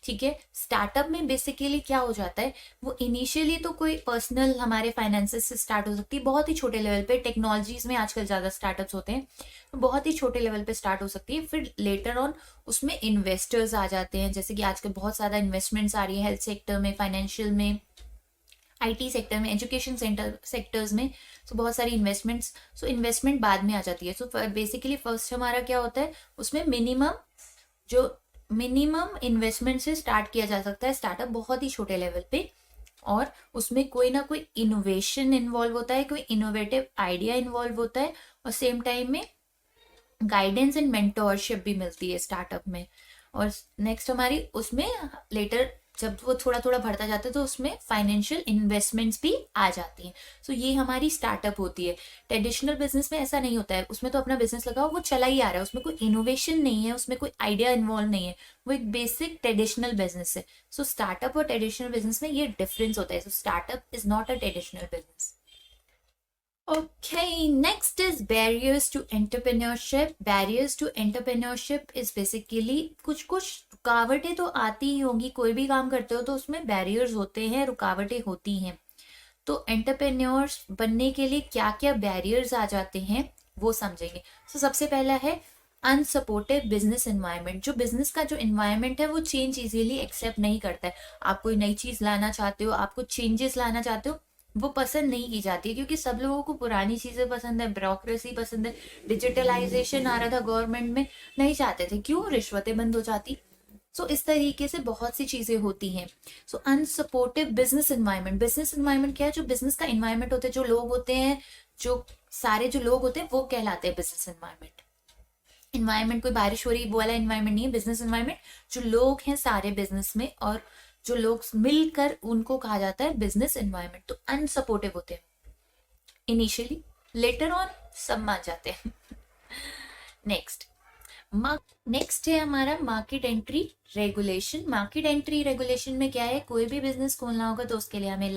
ठीक है। स्टार्टअप में बेसिकली क्या हो जाता है, वो इनिशियली तो कोई पर्सनल हमारे फाइनेंसेस से स्टार्ट हो सकती है, बहुत ही छोटे लेवल पे। टेक्नोलॉजीज में आजकल ज्यादा स्टार्टअप्स होते हैं, तो बहुत ही छोटे लेवल पे स्टार्ट हो सकती है। फिर लेटर ऑन उसमें इन्वेस्टर्स आ जाते हैं, जैसे कि आजकल बहुत ज्यादा इन्वेस्टमेंट्स आ रही है हेल्थ सेक्टर में, फाइनेंशियल में, आईटी सेक्टर में, एजुकेशन सेक्टर्स में, तो बहुत सारी इन्वेस्टमेंट्स, सो इन्वेस्टमेंट बाद में आ जाती है। सो बेसिकली फर्स्ट हमारा क्या होता है, उसमें मिनिमम इन्वेस्टमेंट से स्टार्ट किया जा सकता है स्टार्टअप, बहुत ही छोटे लेवल पे, और उसमें कोई ना कोई इनोवेशन इन्वॉल्व होता है, कोई इनोवेटिव आइडिया इन्वॉल्व होता है, और सेम टाइम में गाइडेंस एंड मेंटोरशिप भी मिलती है स्टार्टअप में। और नेक्स्ट हमारी उसमें लेटर जब वो थोड़ा थोड़ा बढ़ता जाता है तो उसमें फाइनेंशियल इन्वेस्टमेंट्स भी आ जाती हैं। सो ये हमारी स्टार्टअप होती है। ट्रेडिशनल बिजनेस में ऐसा नहीं होता है, उसमें तो अपना बिजनेस लगाओ, वो चला ही आ रहा है, उसमें कोई इनोवेशन नहीं है, उसमें कोई आइडिया इन्वॉल्व नहीं है, वो एक बेसिक ट्रेडिशनल बिजनेस है। सो स्टार्टअप और ट्रेडिशनल बिजनेस में ये डिफरेंस होता है। So startup is not a traditional business. Okay, next is barriers to entrepreneurship. Barriers to entrepreneurship is basically कुछ कुछ रुकावटें तो आती ही होंगी, कोई भी काम करते हो तो उसमें बैरियर्स होते हैं, रुकावटें होती हैं। तो एंटरप्रेन्योर्स बनने के लिए क्या क्या बैरियर्स आ जाते हैं वो समझेंगे। तो सबसे पहला है अनसपोर्टिव बिजनेस एनवायरनमेंट, जो बिजनेस का जो एनवायरनमेंट है वो चेंज इजीली एक्सेप्ट नहीं करता है। आप कोई नई चीज लाना चाहते हो, आप कुछ चेंजेस लाना चाहते हो, वो पसंद नहीं की जाती है, क्योंकि सब लोगों को पुरानी चीजें पसंद है, ब्यूरोक्रेसी पसंद है। डिजिटलाइजेशन आ रहा था गवर्नमेंट में, नहीं चाहते थे, क्यों? रिश्वतें बंद हो जाती। सो इस तरीके से बहुत सी चीजें होती हैं। So unsupportive business environment, business environment क्या है? जो बिजनेस का एनवायरनमेंट होता है, जो लोग होते हैं, जो सारे जो लोग होते हैं, वो कहलाते हैं बिजनेस एनवायरनमेंट। इन्वायरमेंट कोई बारिश हो रही वो वाला इन्वायरमेंट नहीं है। बिजनेस इन्वायरमेंट जो लोग हैं सारे बिजनेस में, और जो लोग मिलकर, उनको कहा जाता है बिजनेस इन्वायरमेंट। तो अनसपोर्टिव होते हैं इनिशियली, लेटर ऑन सब मान जाते हैं। नेक्स्ट है हमारा market entry regulation. Market entry regulation में क्या है? कोई भी बिजनेस खोलना होगा तो उसके लिए हमें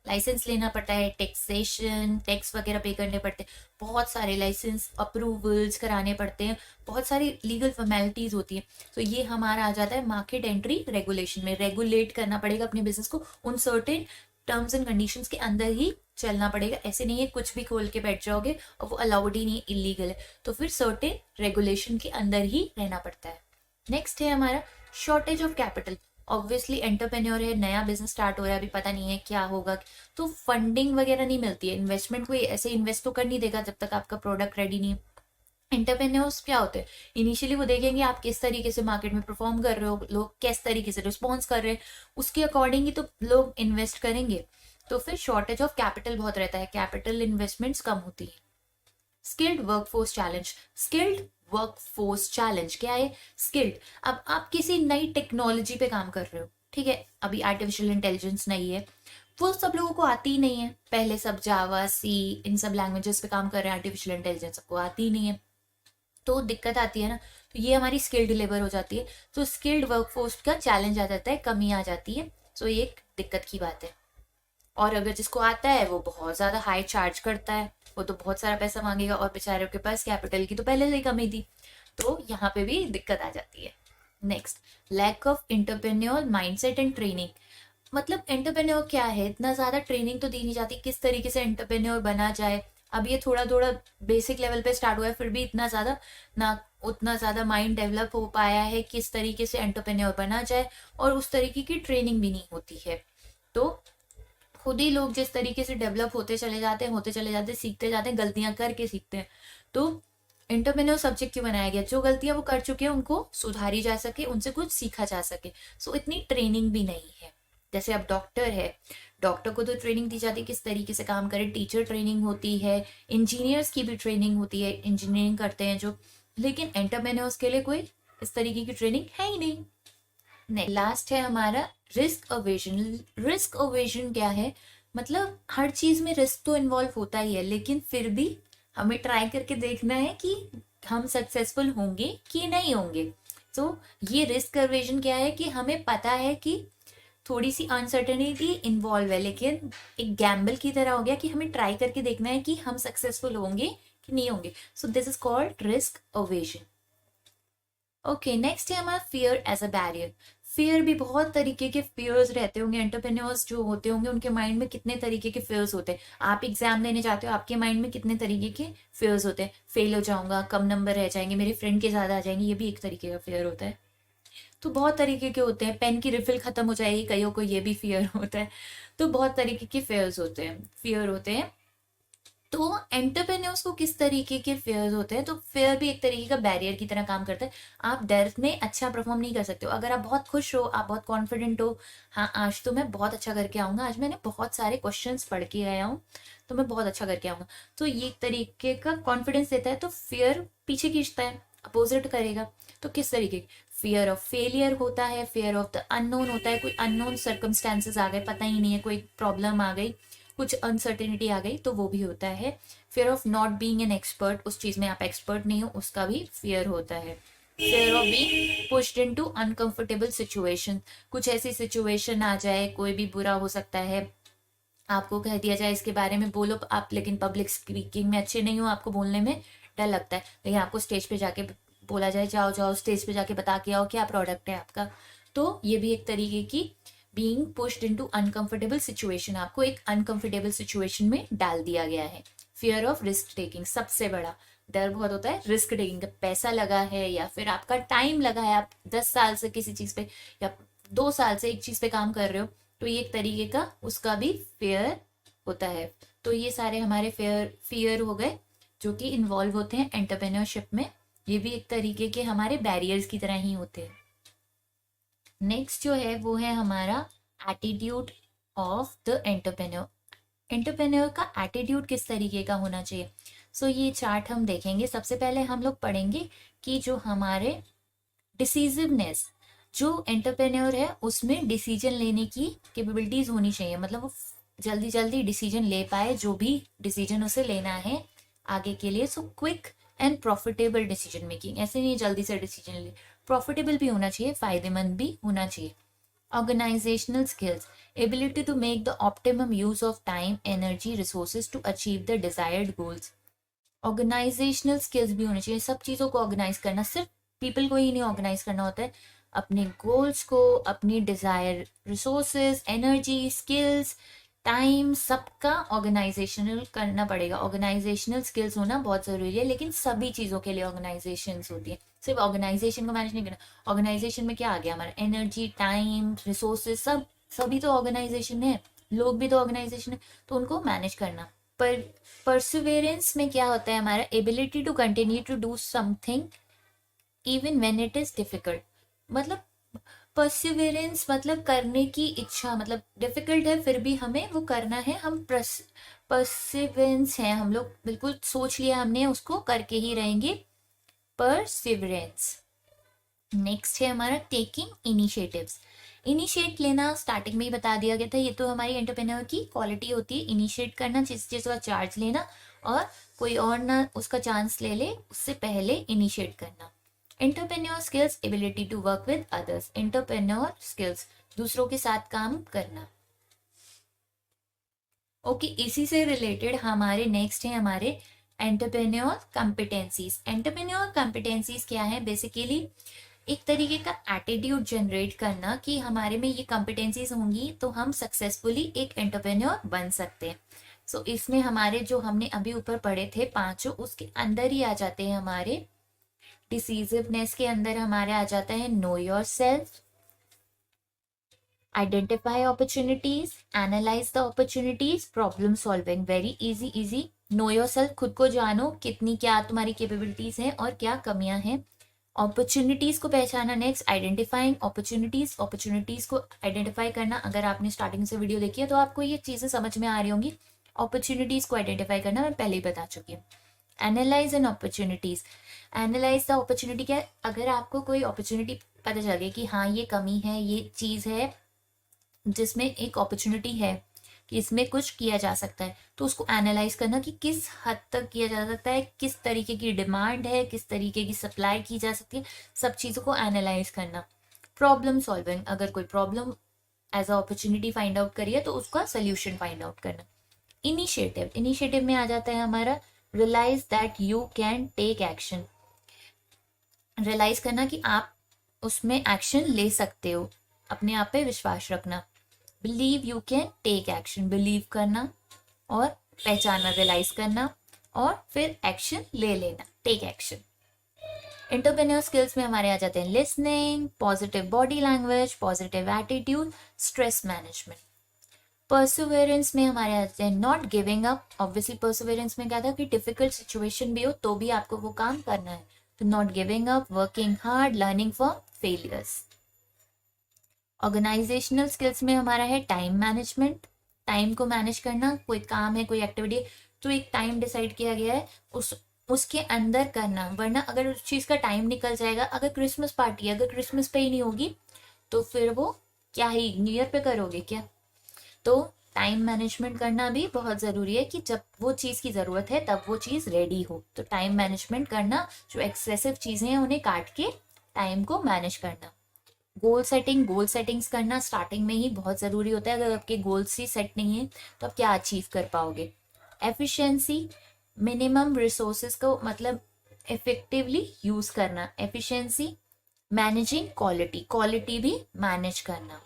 लाइसेंस लेना पड़ता है, टैक्सेशन, टैक्स वगैरह पे करने पड़ते हैं, बहुत सारे लाइसेंस अप्रूवल्स कराने पड़ते हैं, बहुत सारी लीगल फॉर्मेलिटीज होती है। तो ये हमारा आ जाता है मार्केट एंट्री रेगुलेशन में। रेगुलेट करना पड़ेगा अपने बिजनेस को, उन सर्टेन टर्म्स एंड कंडीशंस के अंदर ही चलना पड़ेगा। ऐसे नहीं है कुछ भी खोल के बैठ जाओगे और वो अलाउड ही नहीं, इलीगल है। तो फिर सर्टेन रेगुलेशन के अंदर ही रहना पड़ता है। नेक्स्ट है हमारा shortage of capital. Obviously entrepreneur है, नया बिजनेस स्टार्ट हो रहा है, अभी पता नहीं है क्या होगा, तो फंडिंग वगैरह नहीं मिलती है। इन्वेस्टमेंट कोई ऐसे इन्वेस्ट तो कर नहीं देगा जब तक आपका प्रोडक्ट रेडी नहीं है। एंटरप्रेन्योर्स क्या होते हैं? इनिशियली वो देखेंगे आप किस तरीके से मार्केट में परफॉर्म कर रहे हो, लोग किस तरीके से रिस्पॉन्स कर रहे हैं, उसके अकॉर्डिंग ही तो लोग इन्वेस्ट करेंगे। तो फिर शॉर्टेज ऑफ कैपिटल बहुत रहता है, कैपिटल इन्वेस्टमेंट्स कम होती है। Skilled workforce challenge. Skilled workforce challenge क्या है? स्किल्ड, अब आप किसी नई टेक्नोलॉजी पे काम कर रहे हो, ठीक है, अभी आर्टिफिशियल इंटेलिजेंस नहीं है, वो सब लोगों को आती ही नहीं है। पहले सब जावा, सी, इन सब लैंग्वेजेस पे काम कर रहे हैं, आर्टिफिशियल इंटेलिजेंस सबको आती ही नहीं है, तो दिक्कत आती है ना। तो ये हमारी स्किल डिलीवर हो जाती है, तो स्किल्ड वर्कफोर्स का चैलेंज आ जाता है, कमी आ जाती है। सो ये एक दिक्कत की बात है। और अगर जिसको आता है वो बहुत ज्यादा हाई चार्ज करता है, वो तो बहुत सारा पैसा मांगेगा, और बेचारे के पास कैपिटल की तो पहले से ही कमी थी, तो यहाँ पे भी दिक्कत आ जाती है। Next, lack of entrepreneur mindset and training. मतलब एंटरप्रेन्योर क्या है, इतना ज्यादा ट्रेनिंग तो दी नहीं जाती किस तरीके से एंटरप्रेन्योर बना जाए। अब ये थोड़ा थोड़ा बेसिक लेवल पे स्टार्ट हुआ है, फिर भी इतना ज्यादा ना, उतना ज्यादा माइंड डेवलप हो पाया है किस तरीके से एंटरप्रेन्योर बना जाए, और उस तरीके की ट्रेनिंग भी नहीं होती है। तो खुद ही लोग जिस तरीके से डेवलप होते चले जाते हैं, सीखते जाते हैं, गलतियां करके सीखते हैं। तो एंटरप्रेन्योर सब्जेक्ट क्यों बनाया गया? जो गलतियां वो कर चुके हैं उनको सुधारी जा सके, उनसे कुछ सीखा जा सके। सो इतनी ट्रेनिंग भी नहीं है। जैसे अब डॉक्टर है, डॉक्टर को तो ट्रेनिंग दी जाती है किस तरीके से काम करे, टीचर ट्रेनिंग होती है, इंजीनियर्स की भी ट्रेनिंग होती है, इंजीनियरिंग करते हैं जो, लेकिन एंटरप्रेन्योर्स के लिए कोई इस तरीके की ट्रेनिंग है ही नहीं। लास्ट है हमारा रिस्क अवेजन। रिस्क अवेजन क्या है? मतलब हर चीज में रिस्क तो इन्वॉल्व होता ही है, लेकिन फिर भी हमें ट्राई करके देखना है कि हम सक्सेसफुल होंगे कि नहीं होंगे। तो ये रिस्क अवेजन क्या है? कि हमें पता है कि थोड़ी सी अनसर्टेनिटी इन्वॉल्व है, लेकिन एक गैम्बल की तरह हो गया कि हमें ट्राई करके देखना है कि हम सक्सेसफुल होंगे कि नहीं होंगे। So this is called risk aversion. Okay, next है हमारा fear as a barrier. Fear भी बहुत तरीके के फियर्स रहते होंगे। एंटरप्रेन्योर्स जो होते होंगे उनके माइंड में कितने तरीके के फियर्स होते हैं। आप एग्जाम देने जाते हो, आपके माइंड में कितने तरीके के फियर्स होते हैं। फेल हो जाऊंगा, कम नंबर रह जाएंगे, मेरे फ्रेंड के ज्यादा आ जाएंगे, ये भी एक तरीके का फियर होता है। तो बहुत तरीके के होते हैं। पेन की रिफिल खत्म हो जाएगी, कईयों को ये भी फियर होता है। तो बहुत तरीके के फियर्स होते हैं, फियर होते हैं। तो एंटरप्रेन्योर्स को किस तरीके के फेयर्स होते हैं? तो फेयर भी एक तरीके का बैरियर की तरह काम करता है। आप डर में अच्छा परफॉर्म नहीं कर सकते हो। अगर आप बहुत खुश हो, आप बहुत कॉन्फिडेंट हो, हाँ आज तो मैं बहुत अच्छा करके आऊंगा, आज मैंने बहुत सारे क्वेश्चंस पढ़ के आया हूँ तो मैं बहुत अच्छा करके आऊंगा, तो ये एक तरीके का कॉन्फिडेंस देता है। तो फियर पीछे खींचता है, अपोजिट करेगा। तो किस तरीके? फियर ऑफ फेलियर होता है, फियर ऑफ द अननोन होता है, कोई अननोन सर्कमस्टांसेस आ गए, पता ही नहीं है, कोई प्रॉब्लम आ गई, कुछ अनसर्टेनिटी आ गई, तो वो भी होता है। Fear of not being an expert, उस चीज में आप एक्सपर्ट नहीं हो, उसका भी फियर होता है। Fear of being pushed into uncomfortable situation, कुछ ऐसी सिचुएशन आ जाए, कोई भी बुरा हो सकता है, आपको कह दिया जाए इसके बारे में बोलो आप, लेकिन पब्लिक स्पीकिंग में अच्छे नहीं हो, आपको बोलने में डर लगता है, लेकिन आपको स्टेज पे जाके बोला जाए जाओ जाओ स्टेज पे जाके बता के आओ क्या प्रोडक्ट है आपका। तो ये भी एक तरीके की being pushed into uncomfortable situation, आपको एक अनकंफर्टेबल सिचुएशन में डाल दिया गया है। फियर ऑफ रिस्क टेकिंग सबसे बड़ा, डर बहुत होता है रिस्क टेकिंग का, पैसा लगा है या फिर आपका टाइम लगा है, आप 10 साल से किसी चीज पे या 2 साल से एक चीज पे काम कर रहे हो, तो ये एक तरीके का उसका भी फेयर होता है। तो ये सारे हमारे फियर हो गए जो कि इन्वॉल्व होते हैं एंटरप्रेन्योरशिप में। ये भी एक तरीके के हमारे बैरियर्स की तरह ही होते हैं। नेक्स्ट जो है वो है हमारा attitude of the entrepreneur. Entrepreneur का एटीट्यूड किस तरीके का होना चाहिए। सो ये चार्ट हम देखेंगे। सबसे पहले हम लोग पढ़ेंगे कि जो हमारे डिसीजिवनेस, जो एंटरप्रेन्योर है उसमें डिसीजन लेने की कैपेबिलिटीज होनी चाहिए, मतलब वो जल्दी जल्दी डिसीजन ले पाए जो भी डिसीजन उसे लेना है आगे के लिए। So quick and profitable decision making, ऐसे नहीं जल्दी से डिसीजन ले, प्रॉफिटेबल भी होना चाहिए, फायदेमंद भी होना चाहिए। Organisational skills, ability to make the optimum use of time, energy, resources to achieve the desired goals. Organisational skills भी होनी चाहिए, सब चीज़ों को ऑर्गेनाइज करना, सिर्फ पीपल को ही नहीं ऑर्गेनाइज करना होता है, अपने गोल्स को, अपनी desire, resources, energy, skills, time, सबका ऑर्गेनाइजेशनल करना पड़ेगा। ऑर्गेनाइजेशनल स्किल्स होना बहुत ज़रूरी है, लेकिन सभी चीज़ों के लिए ऑर्गेनाइजेशन होती है, सिर्फ ऑर्गेनाइजेशन को मैनेज नहीं करना। ऑर्गेनाइजेशन में क्या आ गया हमारा, एनर्जी, टाइम, रिसोर्सेज, सभी तो ऑर्गेनाइजेशन है, लोग भी तो ऑर्गेनाइजेशन है, तो उनको मैनेज करना। पर परसिवेरेंस में क्या होता है हमारा, ability to continue to do something even when it is difficult. मतलब परसिवेरेंस मतलब करने की इच्छा, मतलब डिफिकल्ट है फिर भी हमें वो करना है, हम परसिवेरेंस है, हम लोग बिल्कुल सोच लिया हमने उसको करके ही रहेंगे, परसिवेरेंस। नेक्स्ट है हमारा टेकिंग इनिशिएटिव्स। इनिशिएट लेना स्टार्टिंग में ही बता दिया गया था, ये तो हमारी एंटरप्रेन्योर की क्वालिटी होती है, इनिशिएट करना, जिस चीज़ का चार्ज लेना और कोई और ना उसका चांस ले ले उससे पहले इनिशिएट करना। Entrepreneur skills, ability to work with others. Entrepreneur skills, दूसरों के साथ काम करना। ओके, इसी से रिलेटेड हमारे नेक्स्ट है हमारे एंटरप्रेन्योर कॉम्पिटेंसीज। एंटरप्रेन्योर कॉम्पिटेंसीज क्या है, बेसिकली एक तरीके का एटीट्यूड जनरेट करना कि हमारे में ये कॉम्पिटेंसीज होंगी तो हम सक्सेसफुली एक एंटरप्रेन्योर बन सकते हैं। सो इसमें हमारे जो हमने अभी ऊपर पढ़े थे पांचों, उसके अंदर ही आ जाते हैं हमारे डिसीजिवनेस के अंदर हमारे आ जाता है know your self, identify opportunities, analyse the opportunities, problem solving. Very easy easy. Know your self, खुद को जानो, कितनी क्या तुम्हारी कैपेबिलिटीज हैं और क्या कमियां हैं। अपॉर्चुनिटीज को पहचाना। नेक्स्ट, आइडेंटिफाइंग अपॉर्चुनिटीज, अपॉर्चुनिटीज को आइडेंटिफाई करना। अगर आपने स्टार्टिंग से वीडियो देखी है तो आपको ये चीजें समझ में आ रही होंगी। अपॉर्चुनिटीज को आइडेंटिफाई करना मैं पहले ही बता चुकी हूँ। Analyse an opportunities, analyse the opportunity. क्या, अगर आपको कोई अपॉर्चुनिटी पता चल गई कि हाँ ये कमी है, ये चीज है जिसमें एक अपॉर्चुनिटी है कि इसमें कुछ किया जा सकता है, तो उसको एनालाइज करना कि किस हद तक किया जा सकता है, किस तरीके की डिमांड है, किस तरीके की सप्लाई की जा सकती है, सब चीज़ों को एनालाइज करना। प्रॉब्लम सॉल्विंग, अगर कोई problem as a opportunity find out करिए तो उसका सोल्यूशन फाइंड आउट करना। इनिशिएटिव, इनिशिएटिव में आ जाता है हमारा realise that you can take action. Realise करना कि आप उसमें एक्शन ले सकते हो, अपने आप पे विश्वास रखना। Believe you can take action, believe करना और पहचानना, रियलाइज करना और फिर एक्शन ले लेना, टेक एक्शन। एंटरप्रेन्योर स्किल्स में हमारे आ जाते हैं listening, positive body language, positive attitude, stress management. Perseverance में हमारे आ जाते हैं not giving up. Obviously perseverance में क्या था कि डिफिकल्ट सिचुएशन भी हो तो भी आपको वो काम करना है, तो not giving up, working hard, learning from failures. Organisational skills में हमारा है टाइम मैनेजमेंट, टाइम को मैनेज करना। कोई काम है, कोई एक्टिविटी, तो एक टाइम डिसाइड किया गया है उसके अंदर करना, वरना अगर उस चीज़ का टाइम निकल जाएगा, अगर क्रिसमस पार्टी अगर क्रिसमस पे ही नहीं होगी तो फिर वो क्या ही न्यू ईयर पे करोगे क्या। तो टाइम मैनेजमेंट करना भी बहुत ज़रूरी है कि जब वो चीज़ की ज़रूरत है तब वो चीज़ रेडी हो, तो टाइम मैनेजमेंट करना, जो एक्सेसिव चीज़ें हैं उन्हें काट के टाइम को मैनेज करना। गोल सेटिंग, गोल सेटिंग्स करना स्टार्टिंग में ही बहुत ज़रूरी होता है, अगर आपके गोल्स ही सेट नहीं है तो आप क्या अचीव कर पाओगे। एफिशिएंसी, मिनिमम रिसोर्सेज को मतलब इफेक्टिवली यूज़ करना। एफिशिएंसी, मैनेजिंग क्वालिटी, क्वालिटी भी मैनेज करना।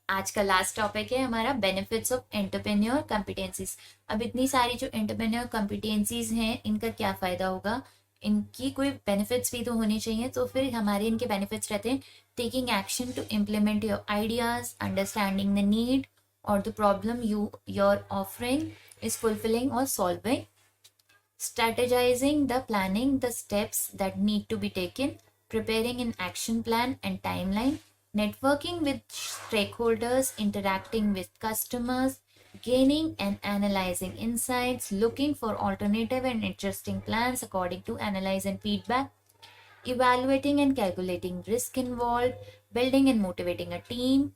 आज का लास्ट टॉपिक है हमारा बेनिफिट्स ऑफ एंटरप्रेन्योर कॉम्पिटेंसीज। अब इतनी सारी जो एंटरप्रेन्योर कॉम्पिटेंसीज हैं इनका क्या फ़ायदा होगा, इनकी कोई बेनिफिट्स भी तो होने चाहिए। तो फिर हमारे इनके बेनिफिट्स रहते हैं taking action to implement your ideas, understanding the need or the problem you're offering is fulfilling or solving, strategizing the planning the steps that need to be taken, preparing an action plan and timeline, networking with stakeholders, interacting with customers, gaining and analyzing insights, looking for alternative and interesting plans according to analyze and feedback, evaluating and calculating risk involved, building and motivating a team,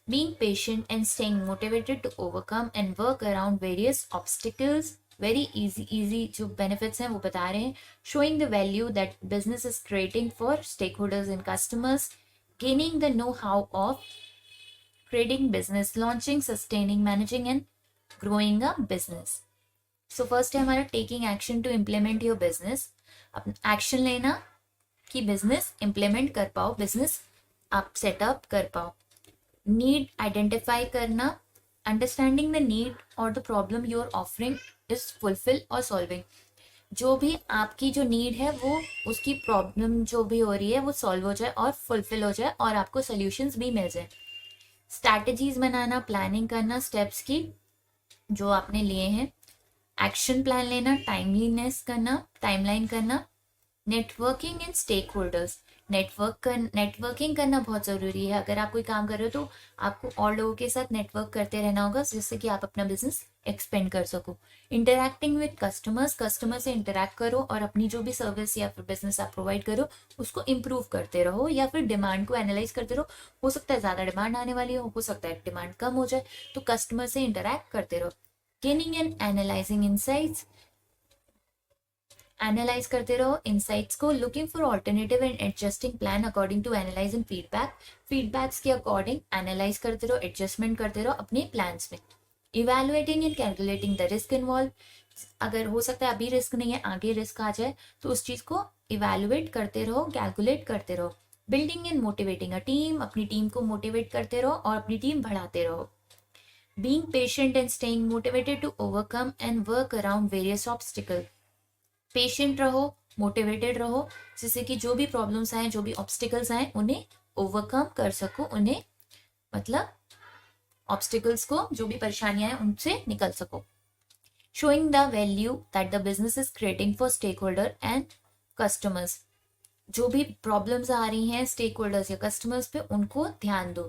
being patient and staying motivated to overcome and work around various obstacles. Very easy जो benefits हैं वो बता रहे हैं. Showing the value that business is creating for stakeholders and customers, gaining the know-how of creating business, launching, sustaining, managing and growing a business. So first है हमारा taking action to implement your business. अब action लेना कि business implement कर पाओ, business आप setup कर पाओ. नीड आइडेंटिफाई करना, अंडरस्टैंडिंग द नीड और the problem you are offering is fulfil और सॉल्विंग. जो भी आपकी जो नीड है वो उसकी प्रॉब्लम जो भी हो रही है वो सॉल्व हो जाए और फुलफिल हो जाए और आपको सोल्यूशंस भी मिल जाए. स्ट्रैटेजीज बनाना, प्लानिंग करना स्टेप्स की जो आपने लिए हैं, एक्शन प्लान लेना, टाइमलीनेस करना, टाइमलाइन करना, networking and stakeholders. Networking करना बहुत ज़रूरी है. अगर आप कोई काम कर रहे हो तो आपको और लोगों के साथ नेटवर्क करते रहना होगा जिससे कि आप अपना बिजनेस एक्सपेंड कर सको. इंटरैक्टिंग विद कस्टमर्स, कस्टमर से इंटरैक्ट करो और अपनी जो भी सर्विस या फिर बिजनेस आप प्रोवाइड करो उसको इम्प्रूव करते रहो या फिर डिमांड को एनालाइज करते रहो. हो सकता है ज़्यादा डिमांड आने वाली हो सकता है डिमांड कम हो जाए, तो कस्टमर से इंटरैक्ट करते रहो. Gaining and analysing insights, analyse करते रहो इनसाइट्स को. Looking for alternative and adjusting plan according to analyse and feedback, feedbacks के अकॉर्डिंग एनालाइज करते रहो, एडजस्टमेंट करते रहो अपने प्लान्स में. Evaluating and calculating the risk involve, अगर हो सकता है अभी रिस्क नहीं है आगे रिस्क आ जाए तो उस चीज़ को इवैल्यूएट करते रहो, कैलकुलेट करते रहो. Building and motivating a team, अपनी टीम को मोटिवेट करते रहो और अपनी टीम बढ़ाते रहो. Being patient and staying motivated to overcome and work around various obstacle. Patient रहो, मोटिवेटेड रहो जिससे कि जो भी प्रॉब्लम्स आए, जो भी ऑब्स्टिकल्स आए उन्हें ओवरकम कर सको, उन्हें मतलब ऑब्स्टिकल्स को, जो भी परेशानियां हैं उनसे निकल सको. Showing the value that the business is creating for stakeholder and customers. जो भी प्रॉब्लम्स आ रही हैं स्टेक होल्डर्स या कस्टमर्स पे उनको ध्यान दो.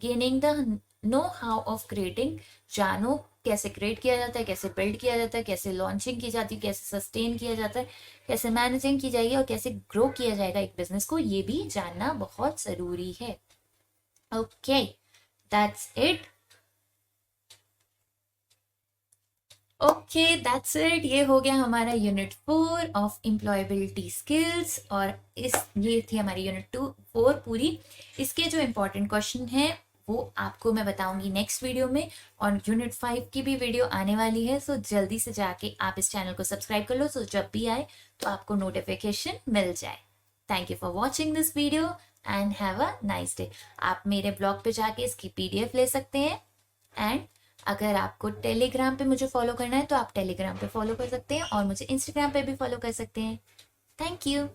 Gaining the know how of creating, जानो कैसे क्रिएट किया जाता है, कैसे बिल्ड किया जाता है, कैसे लॉन्चिंग की जाती है, कैसे सस्टेन किया जाता है, कैसे मैनेजिंग की जाएगी और कैसे ग्रो किया जाएगा एक बिजनेस को, ये भी जानना बहुत ज़रूरी है. Okay, that's it. Okay, that's it. ये हो गया हमारा यूनिट 4 ऑफ एम्प्लॉयबिलिटी स्किल्स और ये थी हमारी यूनिट 4 पूरी. इसके जो इम्पोर्टेंट क्वेश्चन है वो आपको मैं बताऊंगी नेक्स्ट वीडियो में और यूनिट 5 की भी वीडियो आने वाली है. सो जल्दी से जाके आप इस चैनल को सब्सक्राइब कर लो सो जब भी आए तो आपको नोटिफिकेशन मिल जाए. Thank you for watching this video and have a nice day. आप मेरे ब्लॉग पे जाके इसकी PDF ले सकते हैं एंड अगर आपको टेलीग्राम पे मुझे फॉलो करना है तो आप टेलीग्राम पे फॉलो कर सकते हैं और मुझे इंस्टाग्राम पे भी फॉलो कर सकते हैं. Thank you.